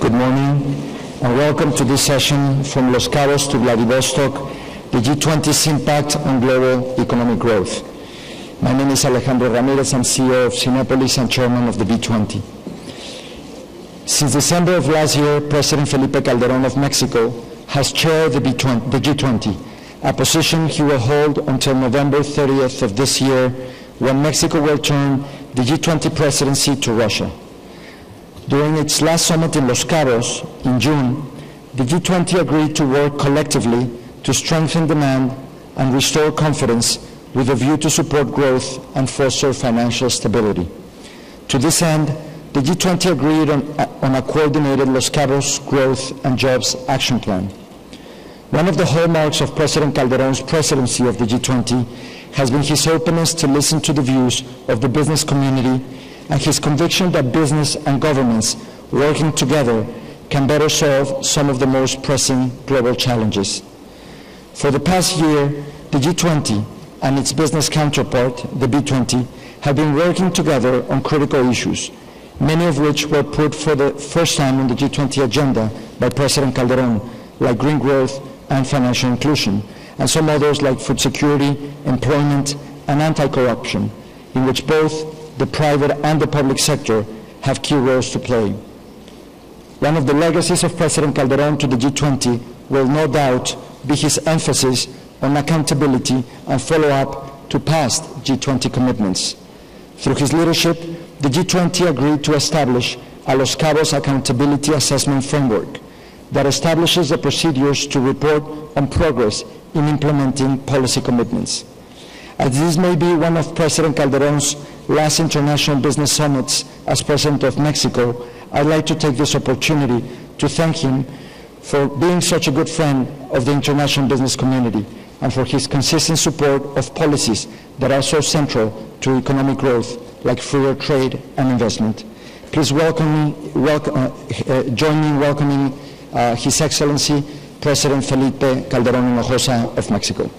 Good morning, and welcome to this session from Los Cabos to Vladivostok, the G20's impact on global economic growth. My name is Alejandro Ramirez. I'm CEO of Cinepolis and chairman of the B20. Since December of last year, President Felipe Calderón of Mexico has chaired the G20, a position he will hold until November 30th of this year, when Mexico will turn the G20 presidency to Russia. During its last summit in Los Cabos in June, the G20 agreed to work collectively to strengthen demand and restore confidence with a view to support growth and foster financial stability. To this end, the G20 agreed on a coordinated Los Cabos Growth and Jobs Action Plan. One of the hallmarks of President Calderón's presidency of the G20 has been his openness to listen to the views of the business community and his conviction that business and governments working together can better solve some of the most pressing global challenges. For the past year, the G20 and its business counterpart, the B20, have been working together on critical issues, many of which were put for the first time on the G20 agenda by President Calderón, like green growth and financial inclusion, and some others like food security, employment, and anti-corruption, in which both the private and the public sector have key roles to play. One of the legacies of President Calderón to the G20 will no doubt be his emphasis on accountability and follow-up to past G20 commitments. Through his leadership, the G20 agreed to establish a Los Cabos Accountability Assessment Framework that establishes the procedures to report on progress in implementing policy commitments. As this may be one of President Calderón's last international business summits as President of Mexico, I'd like to take this opportunity to thank him for being such a good friend of the international business community and for his consistent support of policies that are so central to economic growth, like freer trade and investment. Please join me in welcoming His Excellency President Felipe Calderón Hinojosa of Mexico.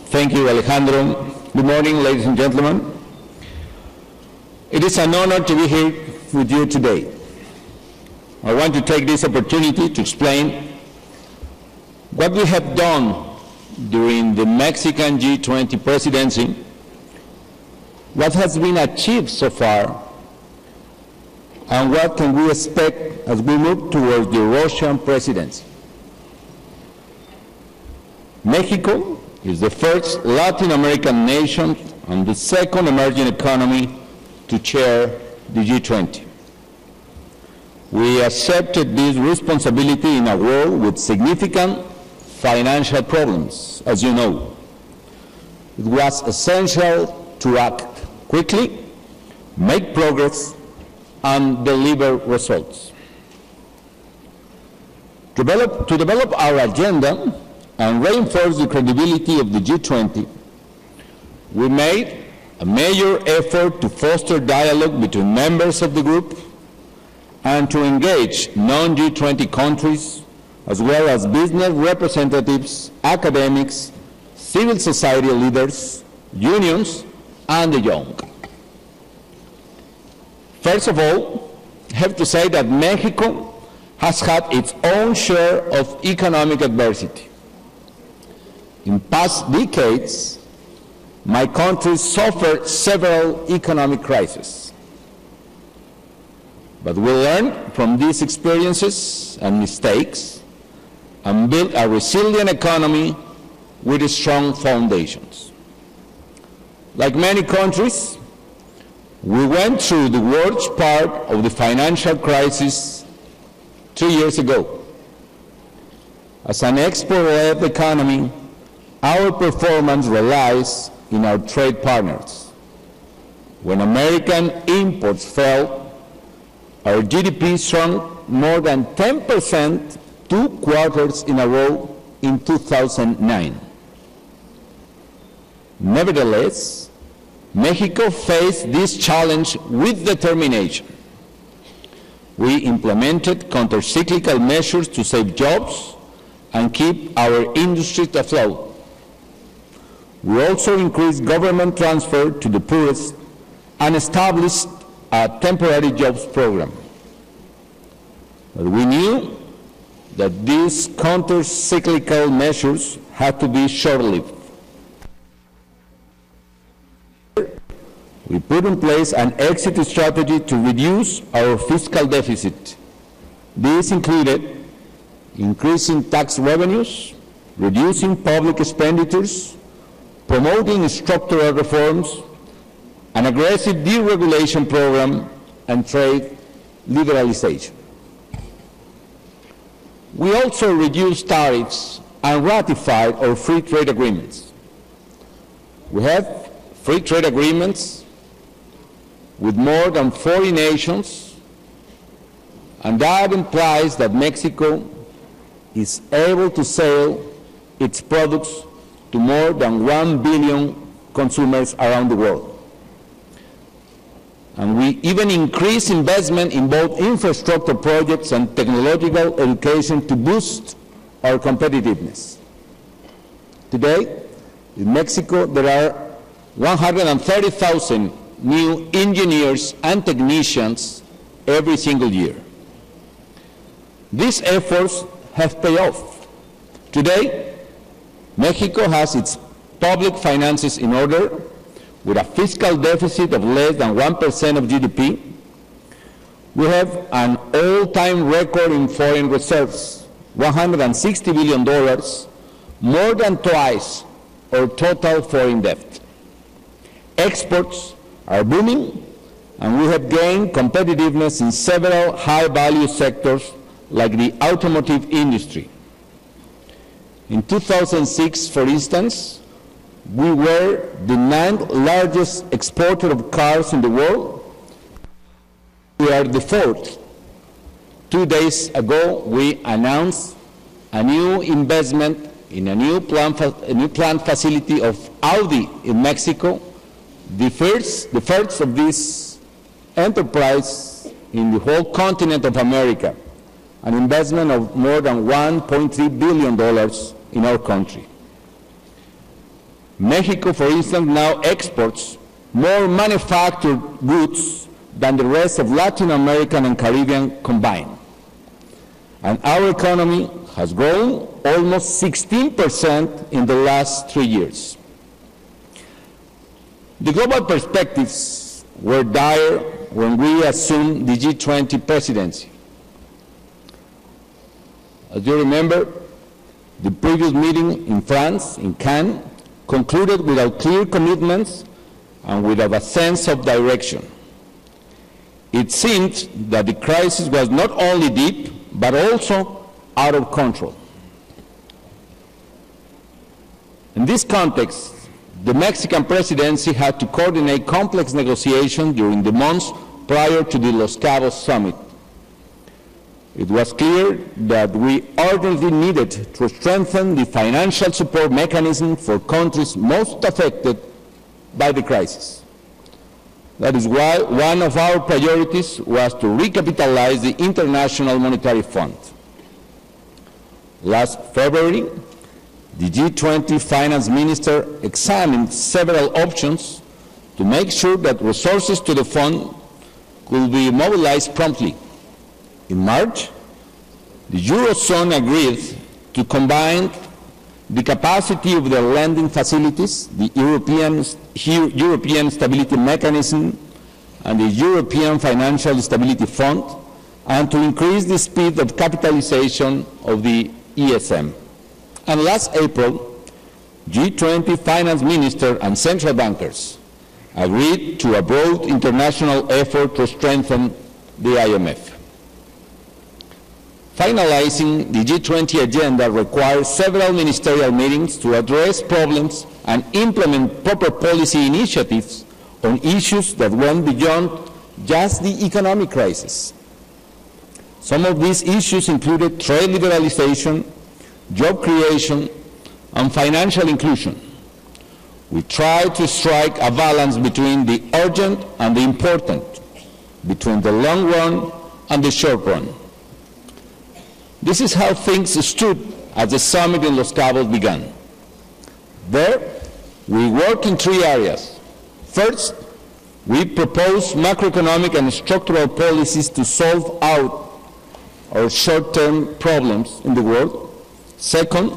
Thank you, Alejandro. Good morning, ladies and gentlemen. It is an honor to be here with you today. I want to take this opportunity to explain what we have done during the Mexican G20 presidency, what has been achieved so far, and what can we expect as we move towards the Russian presidency. Mexico is the first Latin American nation and the second emerging economy to chair the G20. We accepted this responsibility in a world with significant financial problems, as you know. It was essential to act quickly, make progress, and deliver results. To develop our agenda and reinforce the credibility of the G20, we made a major effort to foster dialogue between members of the group and to engage non-G20 countries, as well as business representatives, academics, civil society leaders, unions, and the young. First of all, I have to say that Mexico has had its own share of economic adversity. In past decades, my country suffered several economic crises. But we learned from these experiences and mistakes and built a resilient economy with strong foundations. Like many countries, we went through the worst part of the financial crisis 2 years ago. As an export-led economy, our performance relies on our trade partners. When American imports fell, our GDP shrunk more than 10% 2 quarters in a row in 2009. Nevertheless, Mexico faced this challenge with determination. We implemented counter-cyclical measures to save jobs and keep our industries afloat. We also increased government transfer to the poorest and established a temporary jobs program. But we knew that these counter-cyclical measures had to be short-lived. We put in place an exit strategy to reduce our fiscal deficit. This included increasing tax revenues, reducing public expenditures, promoting structural reforms, an aggressive deregulation program, and trade liberalization. We also reduced tariffs and ratified our free trade agreements. We have free trade agreements with more than 40 nations, and that implies that Mexico is able to sell its products to more than 1 billion consumers around the world. And we even increase investment in both infrastructure projects and technological education to boost our competitiveness. Today, in Mexico, there are 130,000 new engineers and technicians every single year. These efforts have paid off. Today, Mexico has its public finances in order, with a fiscal deficit of less than 1% of GDP. We have an all-time record in foreign reserves, $160 billion, more than twice our total foreign debt. Exports are booming, and we have gained competitiveness in several high-value sectors like the automotive industry. In 2006, for instance, we were the 9th largest exporter of cars in the world. We are the 4th. 2 days ago, we announced a new investment in a new plant facility of Audi in Mexico, the first of this enterprise in the whole continent of America, an investment of more than $1.3 billion in our country. Mexico, for instance, now exports more manufactured goods than the rest of Latin America and Caribbean combined. And our economy has grown almost 16% in the last 3 years. The global perspectives were dire when we assumed the G20 presidency. As you remember, the previous meeting in France, in Cannes, concluded without clear commitments and without a sense of direction. It seemed that the crisis was not only deep, but also out of control. In this context, the Mexican presidency had to coordinate complex negotiations during the months prior to the Los Cabos summit. It was clear that we urgently needed to strengthen the financial support mechanism for countries most affected by the crisis. That is why one of our priorities was to recapitalize the International Monetary Fund. Last February, the G20 finance minister examined several options to make sure that resources to the fund could be mobilized promptly. In March, the Eurozone agreed to combine the capacity of their lending facilities, the European Stability Mechanism and the European Financial Stability Fund, and to increase the speed of capitalization of the ESM. And last April, G20 finance ministers and central bankers agreed to a broad international effort to strengthen the IMF. Finalizing the G20 agenda requires several ministerial meetings to address problems and implement proper policy initiatives on issues that went beyond just the economic crisis. Some of these issues included trade liberalization, job creation, and financial inclusion. We tried to strike a balance between the urgent and the important, between the long run and the short run. This is how things stood as the summit in Los Cabos began. There, we work in three areas. First, we propose macroeconomic and structural policies to solve out our short-term problems in the world. Second,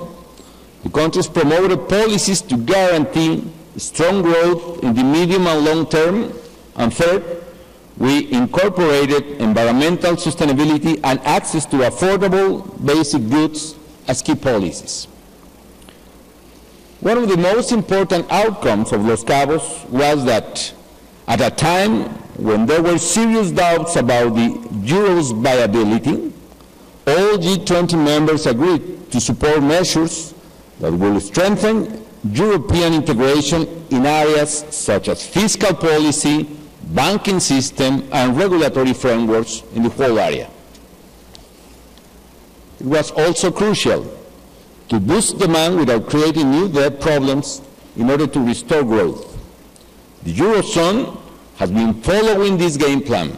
the countries promoted policies to guarantee strong growth in the medium and long term. And third, we incorporated environmental sustainability and access to affordable basic goods as key policies. One of the most important outcomes of Los Cabos was that at a time when there were serious doubts about the euro's viability, all G20 members agreed to support measures that will strengthen European integration in areas such as fiscal policy, banking system, and regulatory frameworks in the whole area. It was also crucial to boost demand without creating new debt problems in order to restore growth. The Eurozone has been following this game plan.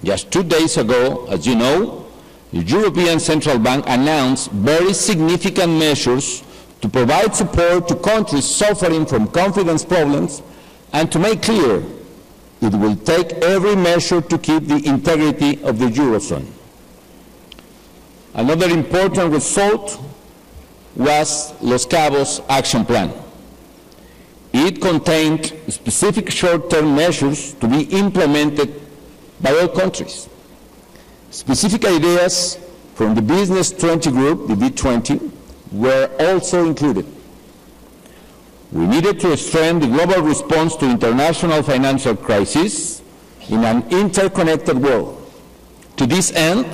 Just 2 days ago, as you know, the European Central Bank announced very significant measures to provide support to countries suffering from confidence problems and to make clear it will take every measure to keep the integrity of the Eurozone. Another important result was Los Cabos Action Plan. It contained specific short-term measures to be implemented by all countries. Specific ideas from the Business 20 group, the B20, were also included. We needed to strengthen the global response to international financial crisis in an interconnected world. To this end,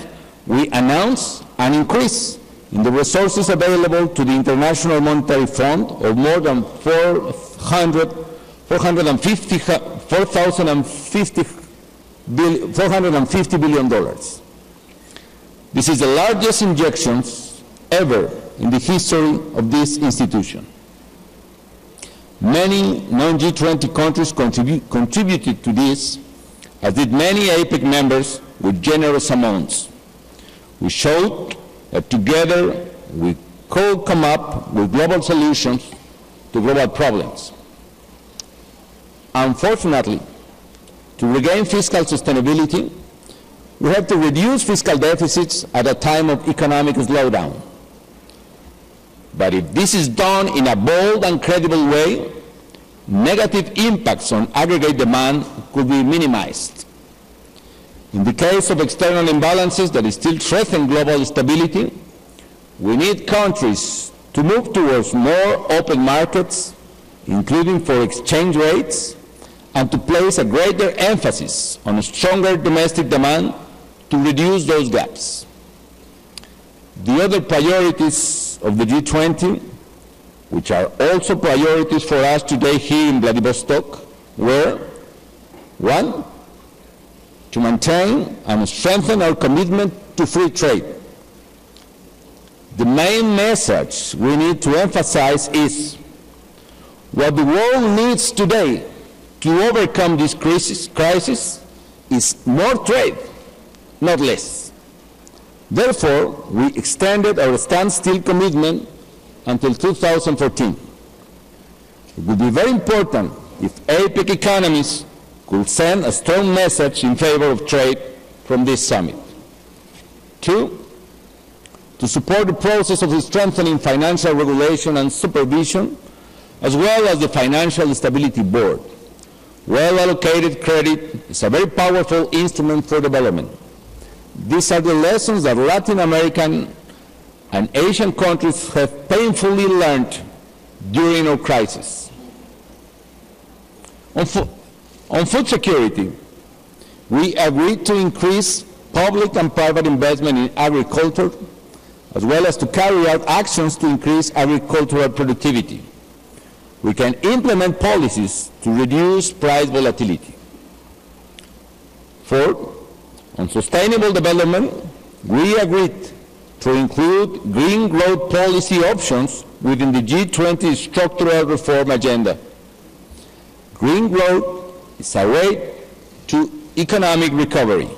we announced an increase in the resources available to the International Monetary Fund of more than $450 billion. This is the largest injections ever in the history of this institution. Many non-G20 countries contributed to this, as did many APEC members with generous amounts. We showed that together we could come up with global solutions to global problems. Unfortunately, to regain fiscal sustainability, we have to reduce fiscal deficits at a time of economic slowdown. But if this is done in a bold and credible way, negative impacts on aggregate demand could be minimized. In the case of external imbalances that still threaten global stability, we need countries to move towards more open markets, including for exchange rates, and to place a greater emphasis on a stronger domestic demand to reduce those gaps. The other priorities of the G20, which are also priorities for us today here in Vladivostok, were: one, to maintain and strengthen our commitment to free trade. The main message we need to emphasize is what the world needs today to overcome this crisis is more trade, not less. Therefore, we extended our standstill commitment until 2014. It would be very important if APEC economies could send a strong message in favor of trade from this summit. Two, to support the process of strengthening financial regulation and supervision, as well as the Financial Stability Board. Well-allocated credit is a very powerful instrument for development. These are the lessons that Latin American and Asian countries have painfully learned during our crisis. On food security, we agreed to increase public and private investment in agriculture, as well as to carry out actions to increase agricultural productivity. We can implement policies to reduce price volatility. Fourth, on sustainable development, we agreed to include green growth policy options within the G20 structural reform agenda. Green growth is a way to economic recovery.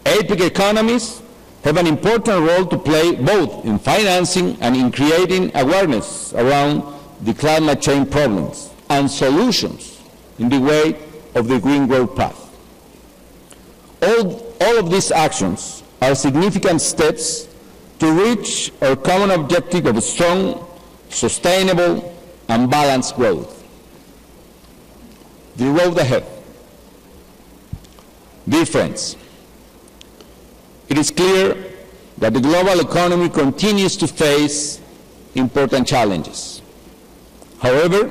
APEC economies have an important role to play both in financing and in creating awareness around the climate change problems and solutions in the way of the green growth path. All of these actions are significant steps to reach our common objective of strong, sustainable, and balanced growth. The road ahead. Dear friends, it is clear that the global economy continues to face important challenges. However,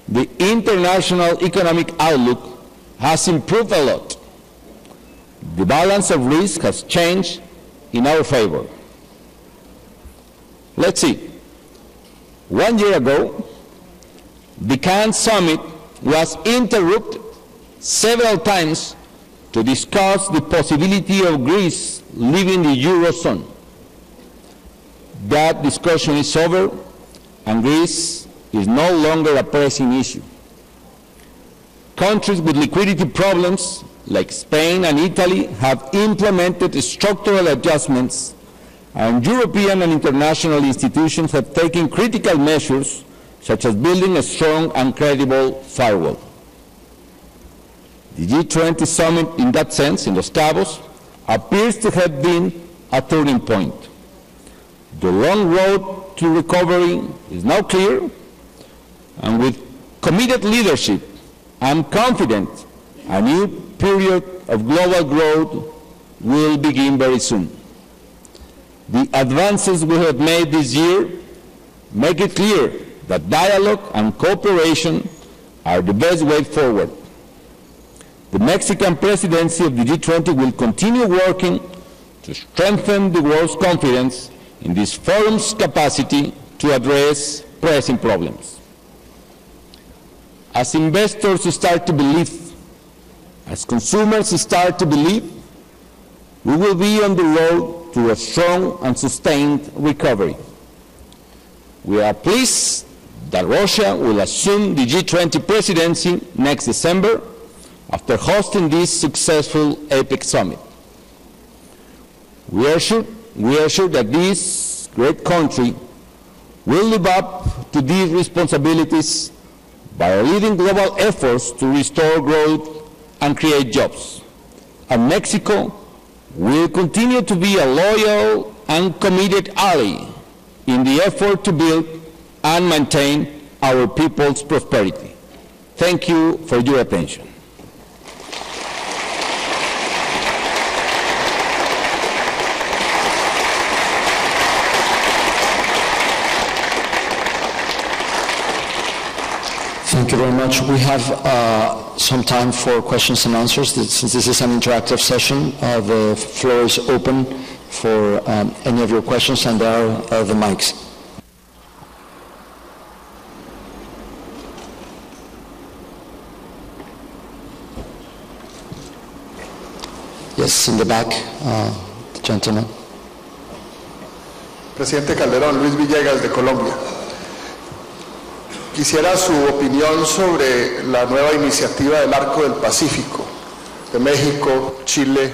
the international economic outlook has improved a lot. The balance of risk has changed in our favor. Let's see. 1 year ago, the Cannes summit was interrupted several times to discuss the possibility of Greece leaving the Eurozone. That discussion is over, and Greece is no longer a pressing issue. Countries with liquidity problems, like Spain and Italy, have implemented structural adjustments, and European and international institutions have taken critical measures, such as building a strong and credible firewall. The G20 summit, in that sense, in Los Cabos, appears to have been a turning point. The long road to recovery is now clear, and with committed leadership, I'm confident a new period of global growth will begin very soon. The advances we have made this year make it clear that dialogue and cooperation are the best way forward. The Mexican presidency of the G20 will continue working to strengthen the world's confidence in this forum's capacity to address pressing problems. As investors start to believe, as consumers start to believe, we will be on the road to a strong and sustained recovery. We are pleased that Russia will assume the G20 presidency next December after hosting this successful APEC summit. We are sure that this great country will live up to these responsibilities by leading global efforts to restore growth and create jobs. And Mexico will continue to be a loyal and committed ally in the effort to build and maintain our people's prosperity. Thank you for your attention. Thank you very much. We have some time for questions and answers. Since this is an interactive session, the floor is open for any of your questions, and there are the mics. Yes, in the back, the gentleman. Presidente Calderón, Luis Villegas de Colombia. Quisiera su opinión sobre la nueva iniciativa del Arco del Pacífico de México, Chile,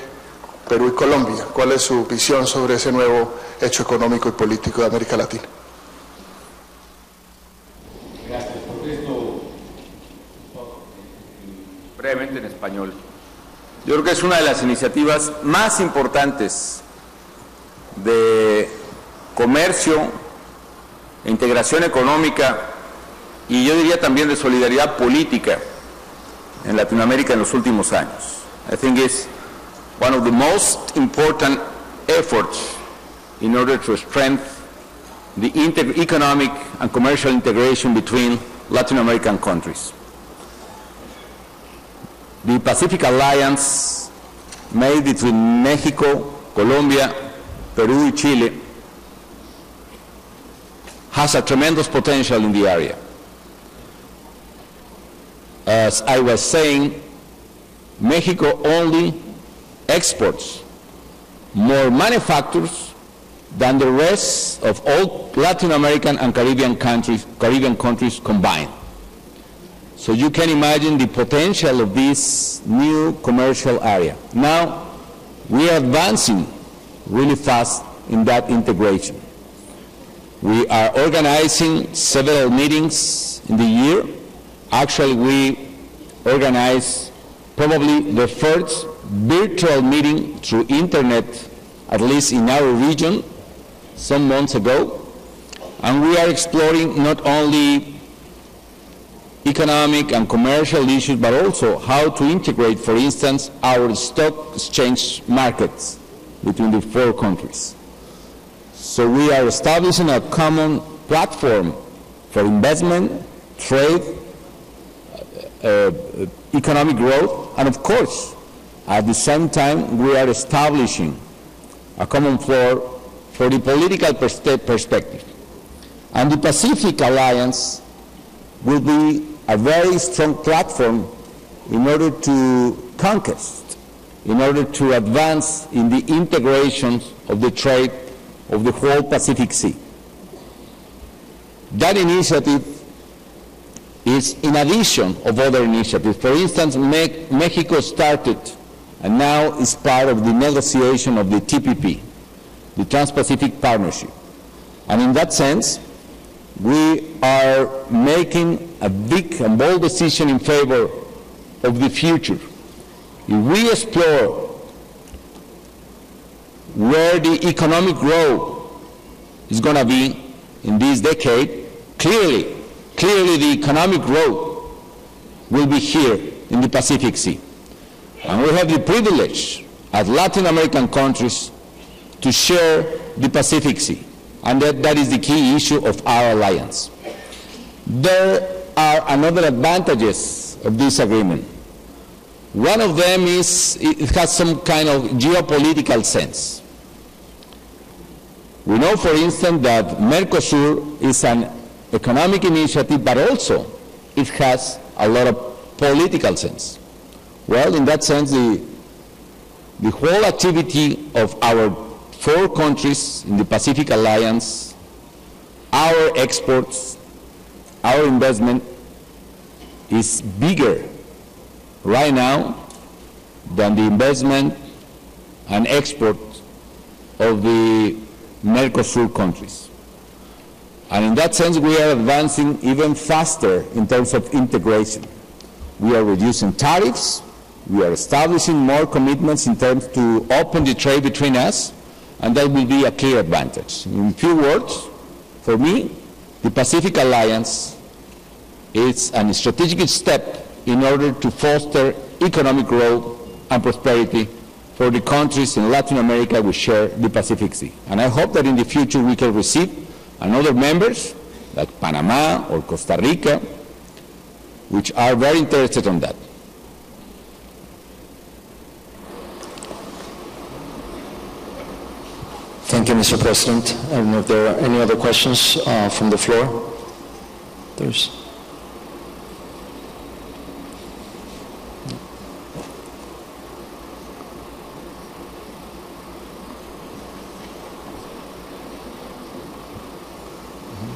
Perú y Colombia. ¿Cuál es su visión sobre ese nuevo hecho económico y político de América Latina? Gracias. Contesto brevemente en español. Yo creo que es una de las iniciativas más importantes de comercio, integración económica y yo diría también de solidaridad política en Latinoamérica en los últimos años. I think it's one of the most important efforts in order to strengthen the economic and commercial integration between Latin American countries. The Pacific Alliance made between Mexico, Colombia, Peru y Chile has a tremendous potential in the area. As I was saying, Mexico only exports more manufactures than the rest of all Latin American and Caribbean countries combined. So you can imagine the potential of this new commercial area. Now, we are advancing really fast in that integration. We are organizing several meetings in the year. Actually, we organize probably the first virtual meeting through internet, at least in our region, some months ago. And we are exploring not only economic and commercial issues, but also how to integrate, for instance, our stock exchange markets between the 4 countries. So we are establishing a common platform for investment, trade, economic growth, and of course, at the same time, we are establishing a common floor for the political perspective. And the Pacific Alliance will be a very strong platform in order to conquest, in order to advance in the integration of the trade of the whole Pacific Sea. That initiative is in addition of other initiatives. For instance, Mexico started and now is part of the negotiation of the TPP, the Trans-Pacific Partnership. And in that sense, we are making a big and bold decision in favor of the future. If we explore where the economic growth is going to be in this decade, clearly the economic growth will be here in the Pacific Sea. And we have the privilege as Latin American countries to share the Pacific Sea. And that is the key issue of our alliance. There are another advantages of this agreement. One of them is it has some kind of geopolitical sense. We know, for instance, that Mercosur is an economic initiative, but also it has a lot of political sense. Well, in that sense, the whole activity of our 4 countries in the Pacific Alliance, our exports, our investment is bigger right now than the investment and export of the Mercosur countries. And in that sense, we are advancing even faster in terms of integration. We are reducing tariffs, we are establishing more commitments in terms to open the trade between us, and that will be a clear advantage. In few words, for me, the Pacific Alliance is a strategic step in order to foster economic growth and prosperity for the countries in Latin America which share the Pacific Sea. And I hope that in the future we can receive another members like Panama or Costa Rica, which are very interested in that. Thank you, Mr. President. I don't know if there are any other questions from the floor. There's.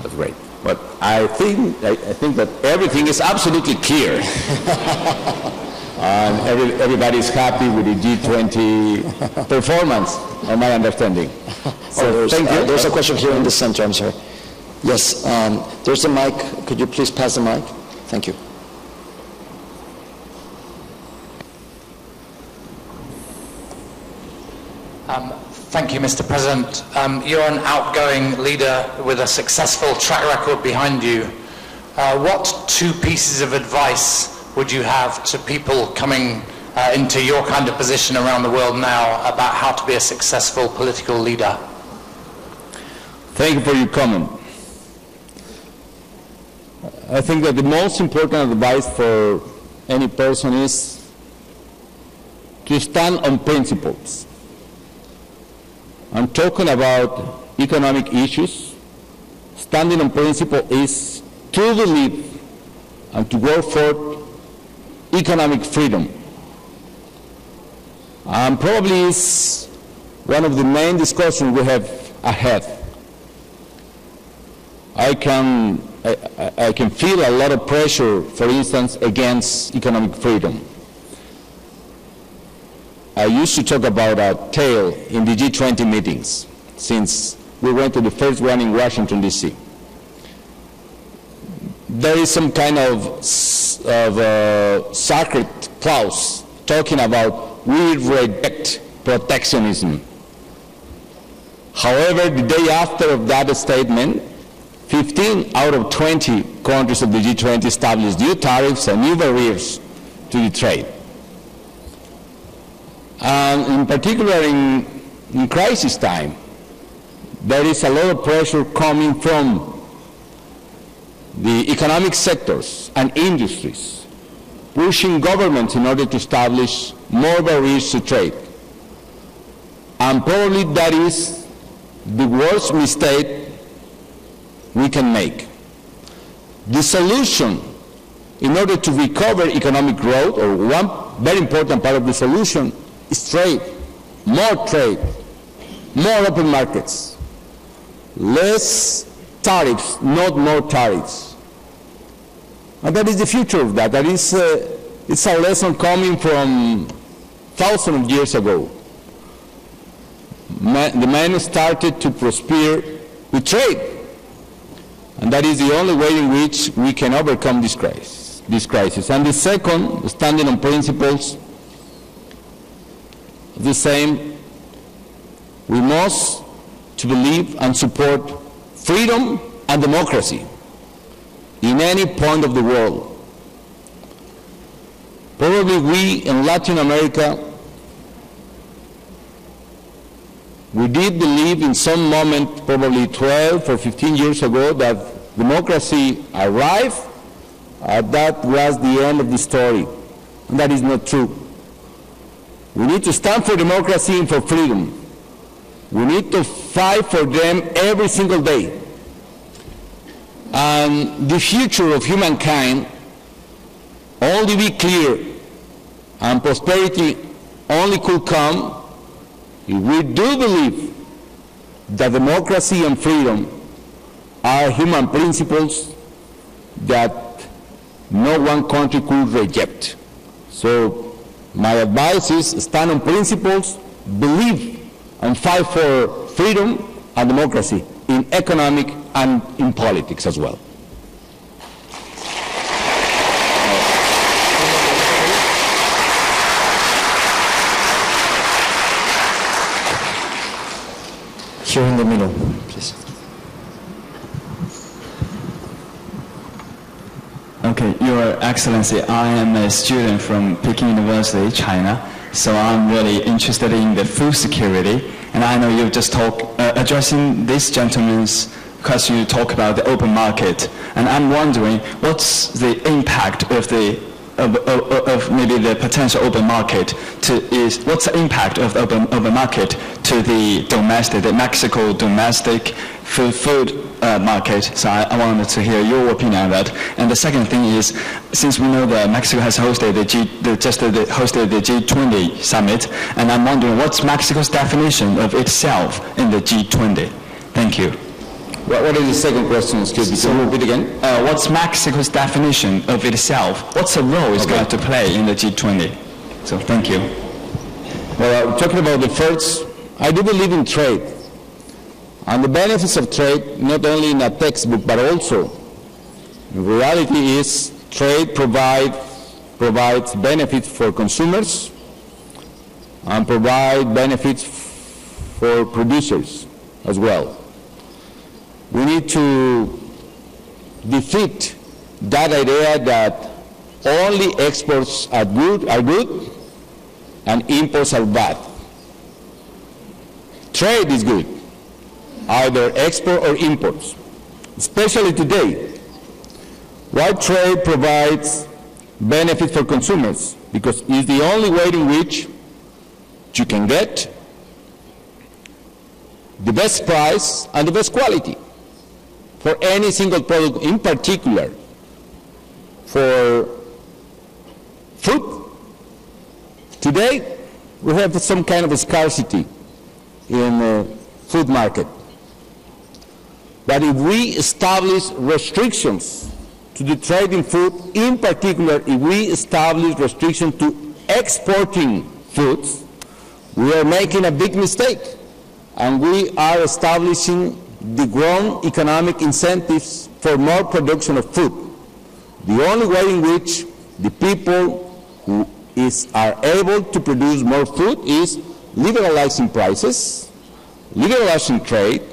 That's great. But I think that everything is absolutely clear. And everybody is happy with the G20 performance, in my understanding. So thank you. There's a question here in the center, I'm sorry. Yes, there's a mic. Could you please pass the mic? Thank you. Thank you, Mr. President. You're an outgoing leader with a successful track record behind you. What 2 pieces of advice would you have to people coming into your kind of position around the world now about how to be a successful political leader? Thank you for your comment. I think that the most important advice for any person is to stand on principles. I'm talking about economic issues. Standing on principle is to believe and to work for economic freedom. And probably is one of the main discussions we have ahead. I can feel a lot of pressure, for instance, against economic freedom. I used to talk about a tale in the G20 meetings, since we went to the first one in Washington, D.C. There is some kind of sacred clause talking about we reject protectionism. However, the day after of that statement, 15 out of 20 countries of the G20 established new tariffs and new barriers to the trade. And in particular in crisis time, there is a lot of pressure coming from the economic sectors and industries, pushing governments in order to establish more barriers to trade. And probably that is the worst mistake we can make. The solution in order to recover economic growth, or one very important part of the solution, is trade, more open markets, less tariffs, not more tariffs. And that is the future of that. That is, it's a lesson coming from thousands of years ago. The man started to prosper with trade. And that is the only way in which we can overcome this crisis. And the second, standing on principles, the same, we must to believe and support freedom and democracy in any point of the world. Probably we in Latin America, we did believe in some moment, probably 12 or 15 years ago, that democracy arrived, that was the end of the story. And that is not true. We need to stand for democracy and for freedom. We need to fight for them every single day. And the future of humankind only be clear, and prosperity only could come if we do believe that democracy and freedom are human principles that no one country could reject. So my advice is stand on principles, believe and fight for freedom and democracy in economic and in politics as well. Here in the middle, please. Okay, Your Excellency, I am a student from Peking University, China, so I'm really interested in the food security, and I know you've just addressing this gentleman's question, you talk about the open market, and I'm wondering what's the impact of maybe the potential open market what's the impact of the open market to the Mexico domestic food market? So I wanted to hear your opinion on that. And the second thing is, since we know that Mexico has hosted the G20 summit, and I'm wondering what's Mexico's definition of itself in the G20? Thank you. What is the second question? Excuse me. Can you repeat again? What's Mexico's definition of itself? What's the role it's going to play in the G20? So thank you. Well, talking about the first, I do believe in trade. And the benefits of trade, not only in a textbook, but also, in reality is trade provides benefits for consumers and provide benefits for producers as well. We need to defeat that idea that only exports are good and imports are bad. Trade is good, either export or imports, especially today. While trade provides benefit for consumers, because it's the only way in which you can get the best price and the best quality for any single product, in particular for food. Today, we have some kind of a scarcity in the food market. But if we establish restrictions to the trade in food, in particular, if we establish restrictions to exporting foods, we are making a big mistake, and we are establishing the wrong economic incentives for more production of food. The only way in which the people who are able to produce more food is liberalizing prices, liberalizing trade,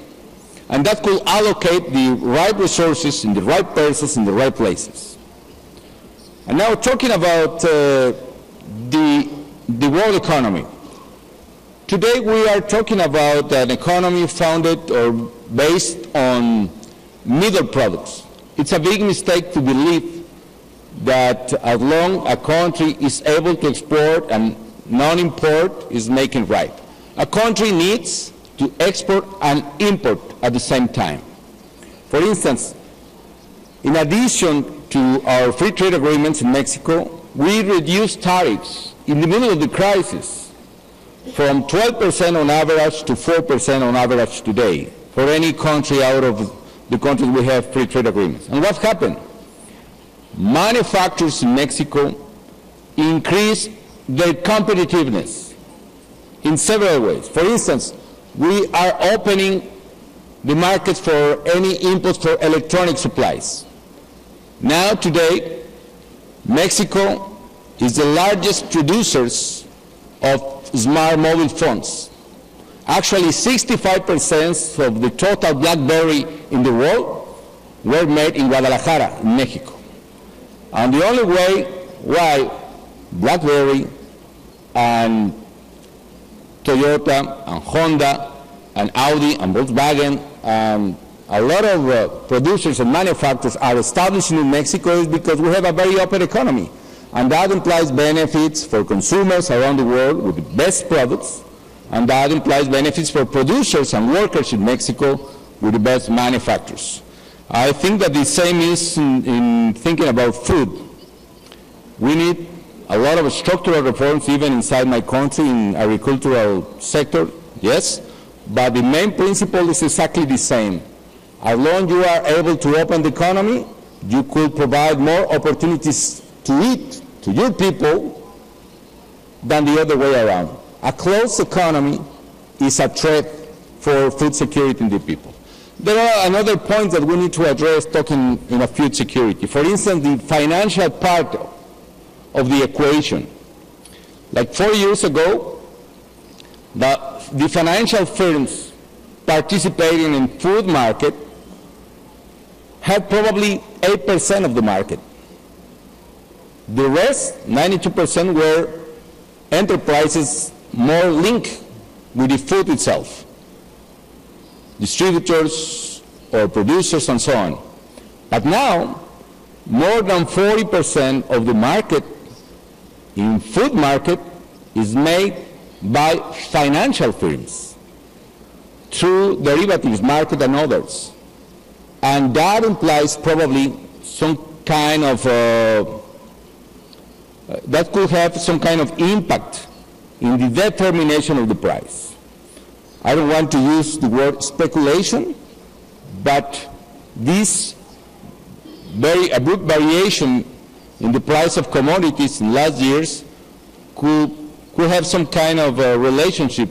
and that could allocate the right resources in the right places, in the right places. And now talking about the world economy. Today we are talking about an economy founded or based on middle products. It's a big mistake to believe that as long a country is able to export and non-import is making right. A country needs to export and import at the same time. For instance, in addition to our free trade agreements in Mexico, we reduced tariffs in the middle of the crisis from 12% on average to 4% on average today for any country out of the countries we have free trade agreements. And what happened? Manufacturers in Mexico increased their competitiveness in several ways. For instance, we are opening the markets for any imports for electronic supplies. Now today, Mexico is the largest producers of smart mobile phones. Actually, 65% of the total BlackBerry in the world were made in Guadalajara, in Mexico. And the only way why BlackBerry and Toyota and Honda and Audi and Volkswagen and a lot of producers and manufacturers are establishing in Mexico is because we have a very open economy. And that implies benefits for consumers around the world with the best products, and that implies benefits for producers and workers in Mexico with the best manufacturers. I think that the same is in thinking about food. We need a lot of structural reforms even inside my country in agricultural sector, yes, but the main principle is exactly the same. As long as you are able to open the economy, you could provide more opportunities to eat to your people than the other way around. A closed economy is a threat for food security in the people. There are another points that we need to address talking in food security. For instance, the financial part of the equation. Like 4 years ago, the financial firms participating in food market had probably 8% of the market. The rest, 92%, were enterprises more linked with the food itself. Distributors or producers and so on. But now, more than 40% of the market in food market is made by financial firms through derivatives market and others. And that implies probably some kind of, that could have some kind of impact in the determination of the price. I don't want to use the word speculation, but this very abrupt variation in the price of commodities in last years could have some kind of a relationship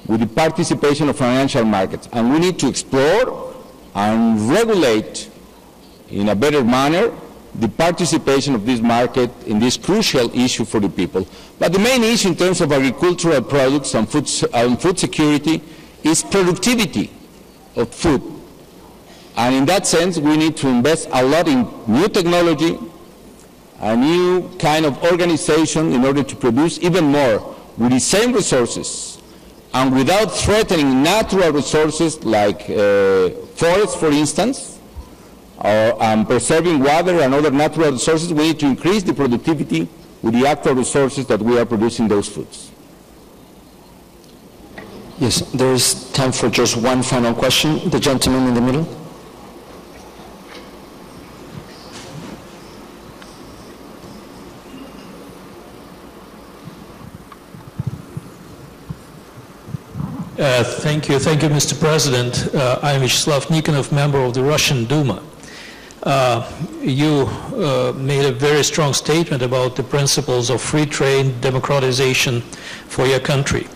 with the participation of financial markets. And we need to explore and regulate in a better manner the participation of this market in this crucial issue for the people. But the main issue in terms of agricultural products and food security is productivity of food. And in that sense, we need to invest a lot in new technology, a new kind of organization in order to produce even more with the same resources and without threatening natural resources like forests, for instance, or preserving water and other natural resources. We need to increase the productivity with the actual resources that we are producing those foods. Yes, there is time for just one final question. The gentleman in the middle. Thank you, Mr. President. I'm Vyacheslav Nikonov, member of the Russian Duma. You made a very strong statement about the principles of free trade, democratization for your country.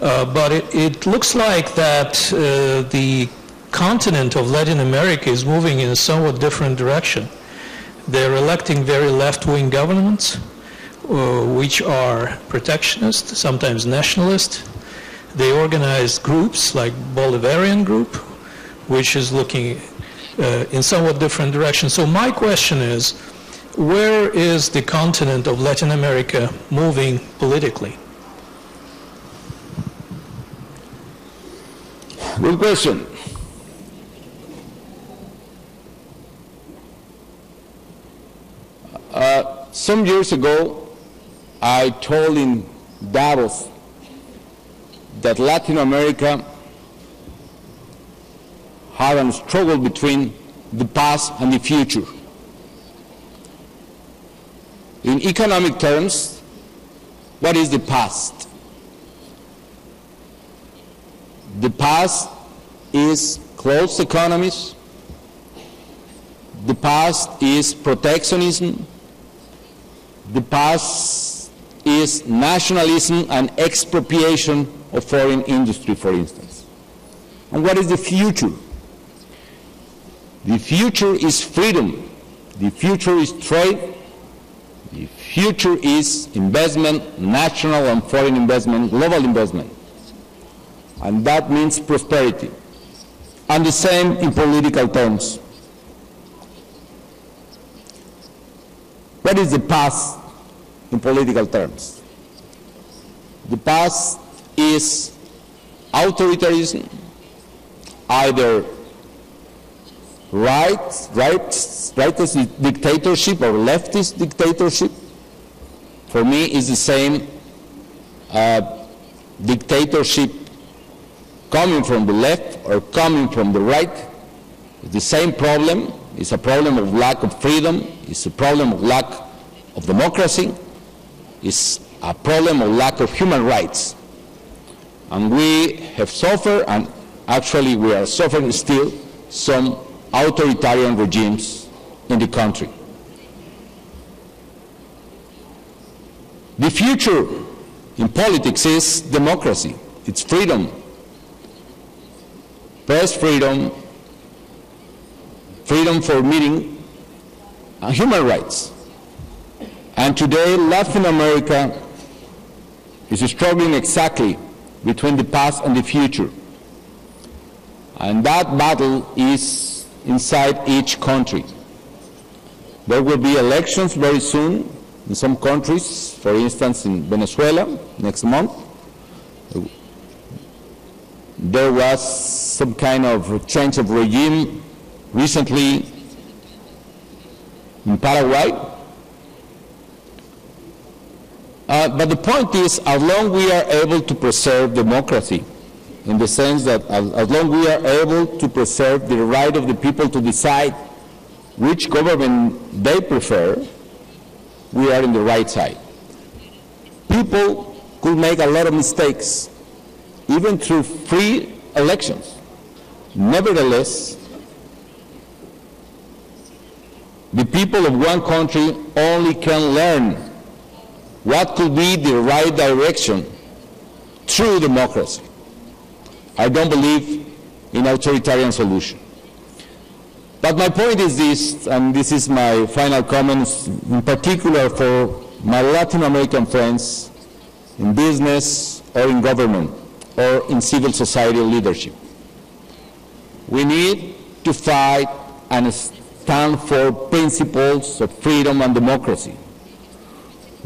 But it looks like that the continent of Latin America is moving in a somewhat different direction. They're electing very left-wing governments, which are protectionist, sometimes nationalist. They organize groups like Bolivarian group, which is looking in somewhat different direction. So my question is, where is the continent of Latin America moving politically? Good question. Some years ago, I told in Davos that Latin America had a struggle between the past and the future. In economic terms, what is the past? The past is closed economies. The past is protectionism. The past is nationalism and expropriation of foreign industry, for instance. And what is the future? The future is freedom. The future is trade. The future is investment, national and foreign investment, global investment. And that means prosperity. And the same in political terms. What is the past in political terms? The past is authoritarianism, either rightist dictatorship or leftist dictatorship. For me, it's the same dictatorship coming from the left or coming from the right. It's the same problem. It's a problem of lack of freedom. It's a problem of lack of democracy. It's a problem of lack of human rights. And we have suffered, and actually we are suffering still, some authoritarian regimes in the country. The future in politics is democracy. It's freedom. Press freedom, freedom for meeting, and human rights. And today, Latin America is struggling exactly between the past and the future. And that battle is inside each country. There will be elections very soon in some countries, for instance in Venezuela next month. There was some kind of change of regime recently in Paraguay. But the point is, as long as we are able to preserve democracy, in the sense that as long as we are able to preserve the right of the people to decide which government they prefer, we are in the right side. People could make a lot of mistakes, even through free elections. Nevertheless, the people of one country only can learn what could be the right direction through democracy. I don't believe in authoritarian solution. But my point is this, and this is my final comments, in particular for my Latin American friends in business or in government or in civil society leadership. We need to fight and stand for principles of freedom and democracy.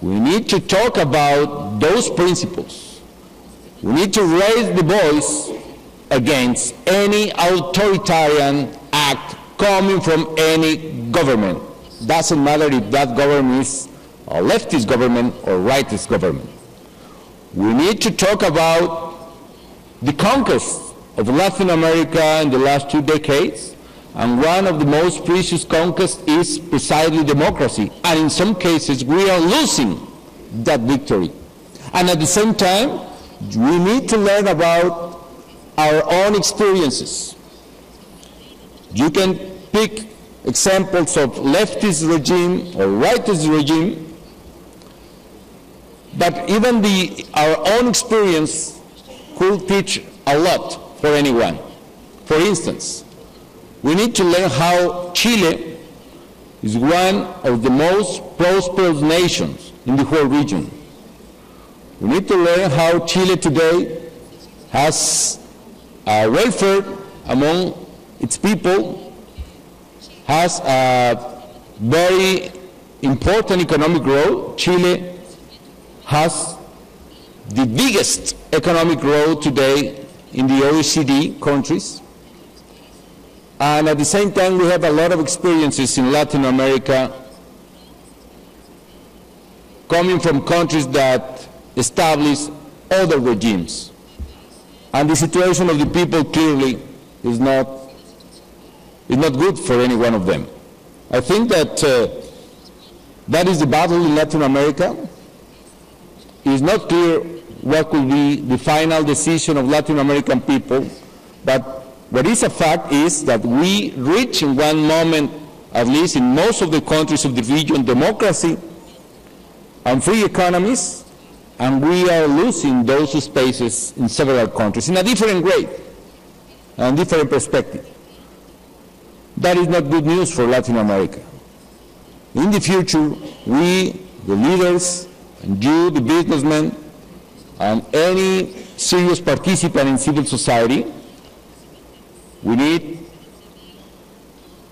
We need to talk about those principles. We need to raise the voice against any authoritarian act coming from any government. Doesn't matter if that government is a leftist government or rightist government. We need to talk about the conquest of Latin America in the last 2 decades, and one of the most precious conquests is precisely democracy. And in some cases, we are losing that victory. And at the same time, we need to learn about our own experiences. You can pick examples of leftist regime or rightist regime, but even our own experience could teach a lot for anyone. For instance, we need to learn how Chile is one of the most prosperous nations in the whole region. We need to learn how Chile today has welfare among its people, has a very important economic growth. Chile has the biggest economic growth today in the OECD countries. And at the same time, we have a lot of experiences in Latin America coming from countries that establish other regimes. And the situation of the people clearly is not good for any one of them. I think that that is the battle in Latin America. It is not clear what could be the final decision of Latin American people, but what is a fact is that we reach in one moment, at least in most of the countries of the region, democracy and free economies, and we are losing those spaces in several countries in a different grade and different perspective. That is not good news for Latin America. In the future, we, the leaders, and you, the businessmen, and any serious participant in civil society, we need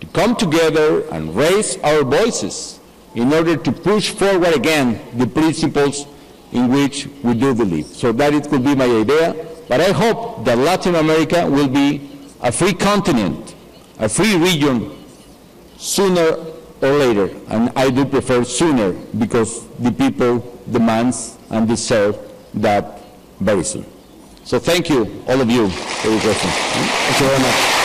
to come together and raise our voices in order to push forward again the principles in which we do believe. So that it could be my idea, but I hope that Latin America will be a free continent, a free region, sooner or later, and I do prefer sooner because the people demands and deserve that very soon. So thank you, all of you, for your questions. Thank you very much.